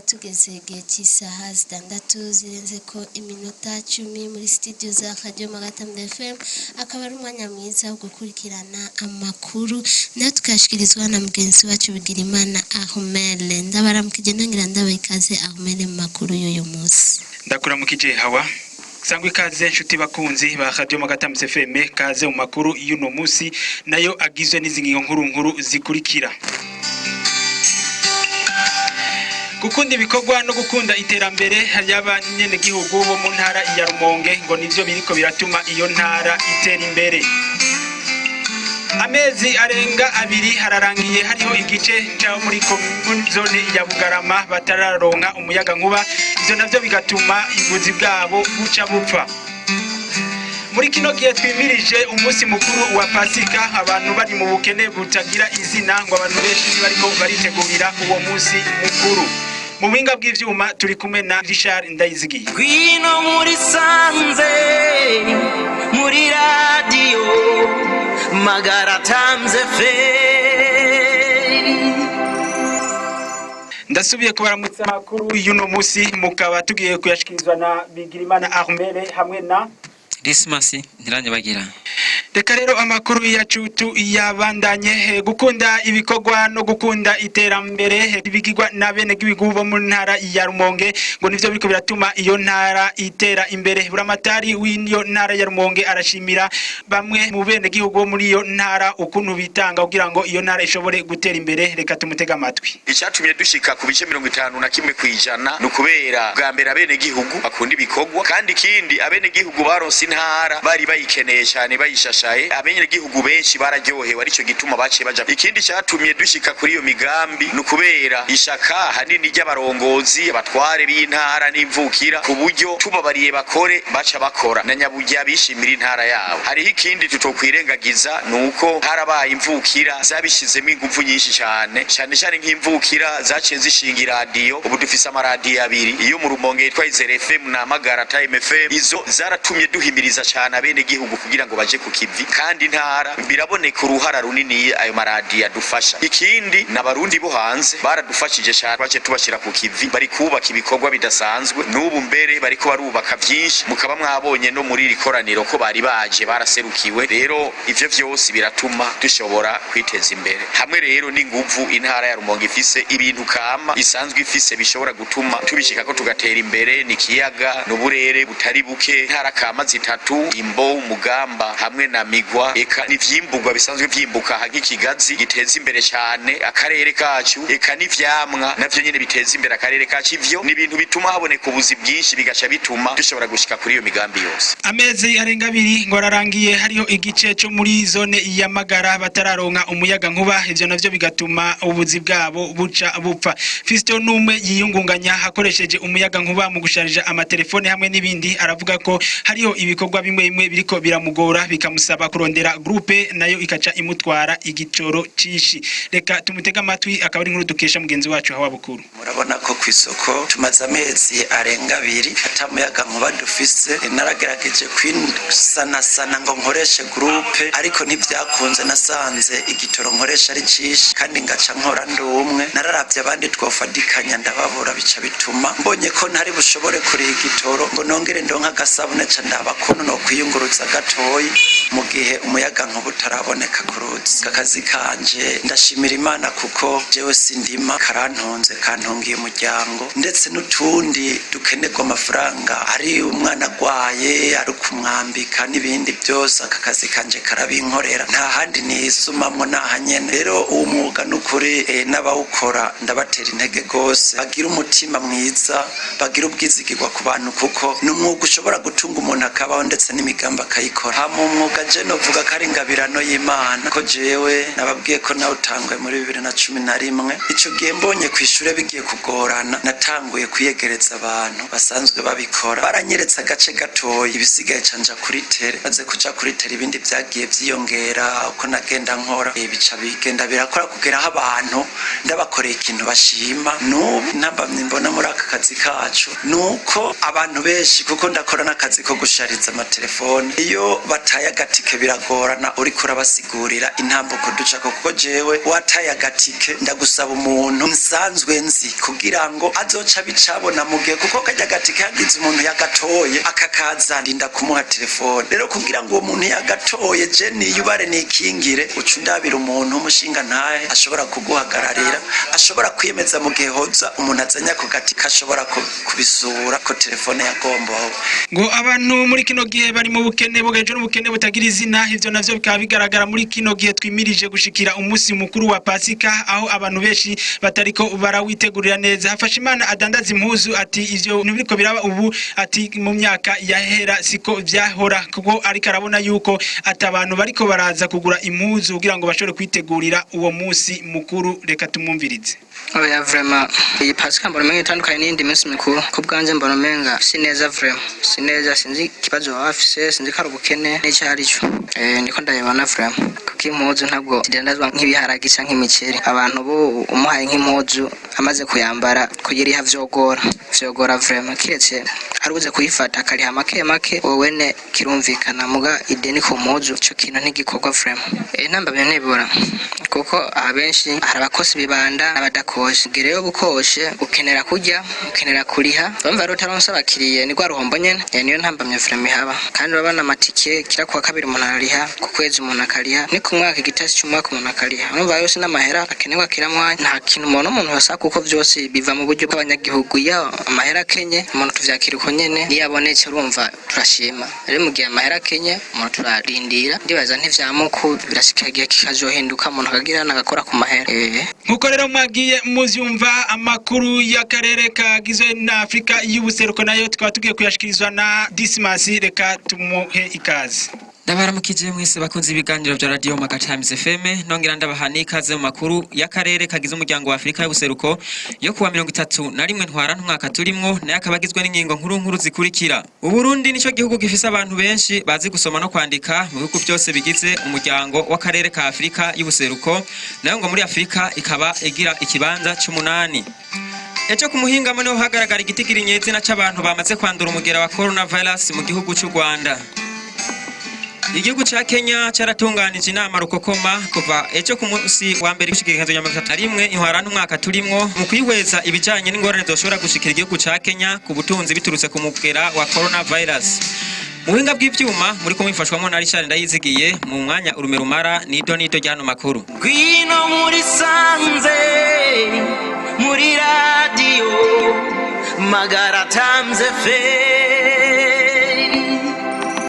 tugeze igihe cy'isaha zitandatu zirenze ko iminota 10 muri studio za Radio Magatam FM, akaba ari umwanya mwiza wo gukurikirana amakuru tukashikirizwa na mugenzi wacu Bigirimana Ahmed. Ndabaramukije ngira ndabikaze Ahmed mu makuru y'uyu munsi. Ndakuramukije Hawa. Sangwe ikaze inshuti bakunzi ba Radio Magatam FM, kaze mu makuru y'uno munsi nayo agizwe n'izingingo nkuru zikurikira. Gukunda ibikorwa no gukunda iterambere y'abanyene gihugu bo mu ntara ya Rumonge ngo nivyo biriko biratuma iyo ntara itera imbere. Amezi arenga 2 hararangiye hariho igice cyo muri zone ya Bugarama batararonka umuyaga nkuba, ivyo navyo bigatuma ibuzi bwabo buca bupfa. Muri kino gihe twimirije umunsi mukuru wa Pasika, abantu bari mu bukene butagira izina ngo abantu benshi bariko baritegurira uwo munsi mukuru. Mu buhinga bw'ivyuma turi kumwe na Richard Ndayizigiye. Gwino muri sanze muri radio Magatam FM. Ndasubiye kubaramutsa makuru y'uno munsi, mukaba tugiye kuyashikirizwa na Bigirimana Ahmed hamwe na Dismasi ntiranye bagira. Reka rero amakuru yacu yabandanye. Gukunda ibikorwa no gukunda iterambere bigirwa na bene gihugu bo mu ntara ya Rumonge ngo nivyo biriko biratuma iyo ntara itera imbere. Buramatari w'iyo ntara ya Rumonge arashimira bamwe mu bene gihugu bo muri iyo ntara ukuntu bitanga kugira ngo iyo ntara ishobore gutera imbere. Reka tumutega amatwi. Icyatumye dushika ku bice 51% nukubera bwa mbere abene gihugu bakunda ibikorwa, kandi kindi abene gihugu baronse intara bari bayikeneye cyane bayishashaye. Abene gihugu benshi bararyohewe, arico gituma bace baja. Ikindi cyatumye dushika kuri iyo migambi nukubera ishaka hanini ry'abarongozi abatware b'intara n'imvukira, ku buryo tubabariye bakore baca bakora na nyabujya bishimira intara yabo. Hariho ikindi tutokwirengagiza nuko harabaye imvukira zabishizemo ingufu nyinshi cyane nk'imvukira zaciye zishinga radio. Ubu dufise amaradiyo 2, iyo mu Rumonge yitwa Izere FM na Magara Time FM. Izo zaratumye duhimiriza cyane abene gihugu kugira ngo baje ku kivi, kandi intara biraboneka uruhara runini ayo maradiyo adufasha. Ikindi n'abarundi bo hanze baradufashije cyane, bace tubashira ku kivi, bari kubaka ibikorwa bidasanzwe. N'ubu mbere bariko barubaka byinshi, mukaba mwabonye no muri rikoraniro ko bari baje baraserukiwe. Rero ivyo vyose biratuma dushobora kwiteza imbere. Hamwe rero n'inguvu intara ya Rumonge ifise ibintu kama isanzwe ifise bishobora gutuma tubishika ko tugatera imbere. Ni kiyaga n'uburere butari buke, intara kama zitatu, Imbo, Mugamba hamwe na Migwa, eka n'ivyimburwa bisanzwe vyimbuka nk'ikigazi giteza imbere cyane akarere kacu, eka n'ivyamwa navyo nyene biteza imbere akarere kacu. Ivyo ni ibintu bituma haboneka ubuzi bwinshi, bigaca bituma dushobora gushika kuri iyo migambi yose. Amezi arenga 2 ngo ararangiye hariho igice cyo muri zone ya Magara batararonka umuyaga nkuba, ivyo navyo bigatuma ubuzi bwabo buca bupfa. Fisto numwe yiyungunganya hakoresheje umuyaga nkuba mu gusharija amatelefone hamwe n'ibindi, aravuga ko hariho ibikorwa bimwe biriko biramugora bikamusaba kurondera groupe nayo ikaca imutwara igicoro cishi. Reka tumutega amatwi, akaba ari nkuru dukesha mugenzi wacu Hawa Bukuru. Murabona ko kwisoko tumaze amezi arenga 2 atamuyaga nkuba dufise. Naragerageje kwinsanasana ngo nkoreshe groupe, ariko ntibyakunze. Nasanze igitoro nkoresha ari cishi kandi ngaca nkora ndumwe. Nararavye abandi twofadikanya ndababura, bica bituma mbonye ko ntari bushobore kuri igitoro ngo nongere ndonka gasabune ca ndabakono no kwiyunguruza gatoyi mu gihe umuyaga nkuba utaraboneka kuruzi. Akazi kanje ndashimira Imana kuko jewe sindima, karantonze kantongiye umuryango, ndetse n'utundi dukenerwa amafaranga, ari umwana gwaye ari kumwambika n'ibindi byose. Akazi kanje karabinkorera, nta handi nisumamwo nahanyene. Rero uwo mwuga n'ukuri n'abawukora ndabatera intege gose, bagira umutima mwiza, bagira ubwizigirwa ku bantu, kuko n'umwuga ushobora gutunga umuntu akabaho ndetse n'imigambi akayikora. Mu mwuga je novuga ko ari ingabirano y'Imana, ko jewe nababwiye ko nawe utangwe muri 2011. Ico gihe mbonye kwishure bigiye kugorana, natanguye kuyegereza abantu basanzwe babikora. Baranyeretse agace gatoyi, ibisigaye canja kuri tele. Maze kuja kuri tele ibindi vyagiye vyiyongera uko nagenda nkora, bica bigenda birakora kugeraho abantu ndabakoreye ikintu bashima. N'ubu ntambamye mbona muri aka kazi kacu nuko abantu benshi, kuko ndakora n'akazi ko gushariza amatelefone, iyo bataye agatike biragorana uriko urabasigurira intambuko ducako kuko jewe wataye agatike ndagusaba umuntu nsanzwe nzi kugira ngo azoca bicabona mugihe kuko kajya agatike hagize umuntu yagatoye akakaza ndinda kumuha telefone rero kugira ngo uwo muntu yagatoye je niyubare nikingire uca undabira umuntu umushinga ntahe ashobora kuguhagararira ashobora kwiyemeza mu gihe hoza umuntu azanya ku gatike ashobora kubisura ko telefone yagombaho ngo abantu muri kino gihe bari mu bukene bugeje n'ubukene butagira izina ivyo navyo bikaba bigaragara muri kino gihe twimirije gushikira umunsi mukuru wa Pasika aho abantu benshi batariko barawitegurira neza Hafashimana adandaza impuzu ati ivyo nibiriko biraba ubu ati mu myaka yahera siko vyahora kuko ariko arabona yuko atabantu bariko baraza kugura impuzu kugira ngo bashobore kwitegurira uwo munsi mukuru reka tumumvirize oya vraiment iyi Pasika mbona menga itandukanye n'indi minsi mikuru ko bwanje mbona menga sineza vraiment sineza sinzi kibazo bafise sinzi ko ari ubukene n'icyari cyo niko ndayibona vraiment kuko impuzu ntabwo zidandazwa nk'ibiharage canke imiceri abantu bo umuhaye nk'impuzu amaze kuyambara kugira iha vyogora vraiment kiretse arubuze kuyifata akariha make wowene kirumvikana muga ideni ku mpuzu ico kintu ntigikorwa vraiment namba byanebora kuko abenshi arabakosi bibanda n'abadakoshe gereyo bukoshe ukenera kujya ukenera kuriha bamva rero taronsa bakiriye ni gwaruhombo nyene niyo ntambamye vraiment haba kandi babana amatike kira kwa kabiri umuntu ariha ku kwezi umuntu akariha ni ku mwaka igitasi cy'umwaka umuntu akariha numva yose n'amahera akenerwa kiramwa nta kintu umuntu yasa kuko byose biva mu buryo bw'abanyagihugu ya amahera Kenya umuntu tuvyakira uko nyene niyabonetse urumva turashima rero mu gihe amahera Kenya umuntu turarindira ndibaza ntivyamuko birashikagiye kikazohinduka umuntu akagira nagakora ku mahera nkuko rero mwagiye muzyumva amakuru y'akarere kagizwe na Afrika y'ubuseruko nayo tukaba tugiye kuyashikirizwa na Dismas reka tumuhe ikaze Ndabaramukije mwese bakunze ibiganiro bya Radio Maga Times FM nongera ndabahani ikaze mu makuru y'akarere kagize umuryango wa Afrika y'ubuseruko yo kuwa 31 ntwara mwaka turimwo naye akabagizwe n'ingingo nkuru zikurikira Uburundi nico gihugu gifise abantu benshi bazi gusoma no kwandika mu bihugu byose bigize umuryango w'akarere ka Afrika y'ubuseruko nayo ngo muri Afrika ikaba igira ikibanza c'8 Ejo kumuhinga mone hagaragara igitigiri nyezina c'abantu bamaze kwandura umugera wa coronavirus mu gihugu cy'u Rwanda Igihugu cha Kenya cyaratunganije inama rukokoma kuva ejo ku munsi wa mbere gushikiriza ya 31 intwara n'umwaka turimwo mu kwihweza ibijanye n'ingorane zoshobora gushikira igihugu cha Kenya ku butunzi biturutse ku mugera wa coronavirus. Mu buhinga bw'ivyuma muri ko mwifashwamo na Richard Ndayizigiye mu mwanya urumerumara nido ryano makuru. Gwino muri sanze muri radio Magara Times FM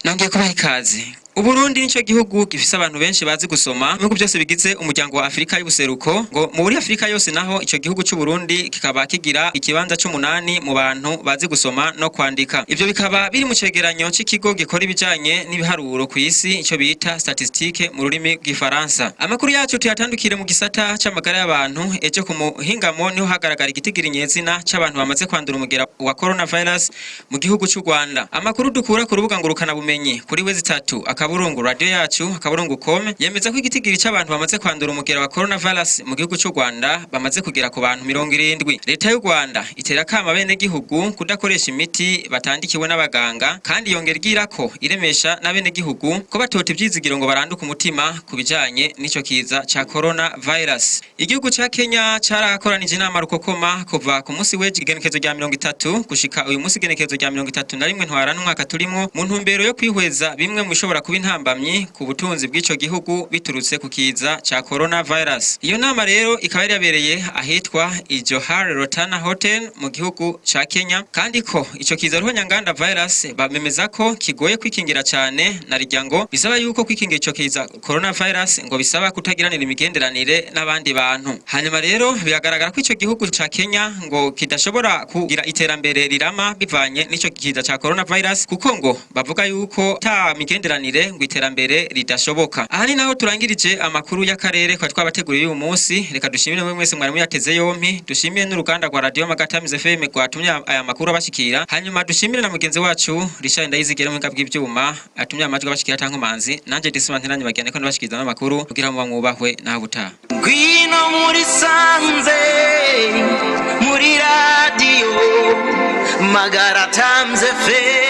Nangiye kubaha ikaze Uburundi nico gihugu gifise abantu benshi bazi gusoma mu byose bigize umuryango wa Afrika y'ubuseruko ngo muri Afrika yose naho ico gihugu cy'u Burundi kikaba kigira ikibanza c'8 mu bantu bazi gusoma no kwandika ivyo bikaba biri mu cegeranyo c'ikigo gikora ibijanye n'ibiharuro ku isi ico bita statistique mu rurimi rw'ifaransa amakuru yacu tuyatandukire mu gisata c'amagara y'abantu ejo ku muhingamo niho hagaragara igitigiri nyezina c'abantu bamaze kwandura umugera wa coronavirus mu gihugu cy'u Rwanda amakuru dukura ku rubuga ngurukana bumenyi kuri wezi 3 akaburungu radio yacu akaburungu.com yemeza ko igitigiri c'abantu bamaze kwandura umugera wa coronavirus mu gihugu cy'u Rwanda bamaze kugera ku bantu 70 leta y'u Rwanda itera kama bene gihugu kudakoresha imiti batandikiwe n'abaganga kandi yongera igira ko iremesha na bene gihugu ko batota ivyizigiro ngo baranduka umutima kubijanye n'ico kiza ca coronavirus igihugu ca Kenya carakoranije inama rukokoma kuva ku munsi w'ejo igenekezo rya 30 gushika uyu munsi igenekezo rya 31 ntwara n'umwaka turimwo mu ntumbero yo kwihweza bimwe mu bishobora kuba intambamyi ku butunzi bw'ico gihugu biturutse ku kiza ca coronavirus iyo nama rero ikaba yabereye ahitwa Johari Rotana Hotel mu gihugu ca Kenya kandi ko ico kiza roho nyanganda virus bamemeza ko kigoye kwikingira cyane na rijyango bisaba yuko kwikingira ico kiza coronavirus ngo bisaba kutagiranira imigenderanire n'abandi bantu hanyuma rero biragaragara ko ico gihugu ca Kenya ngo kidashobora kugira iterambere rirama bivanye n'ico kiza ca coronavirus kuko ngo bavuga yuko ta migenderanire ngo iterambere ridashoboka aha ni naho turangirije amakuru y'akarere kwa twabateguriye uyu munsi reka dushimire mwe mwese mwari muyateze yompi dushimiye n'uruganda rwa Radio Maga Times FM rwatumye aya makuru abashikira hanyuma dushimire na mugenzi wacu Richard Ndayizigera mu bw'ivyuma atumye amajwi abashikira tankomanzi nanje Dismas ntiranye bagende ko ndabashikiriza n'amakuru kugira ngo mwubahwe naho buta Gwino muri sanze muri radio Magara Times FM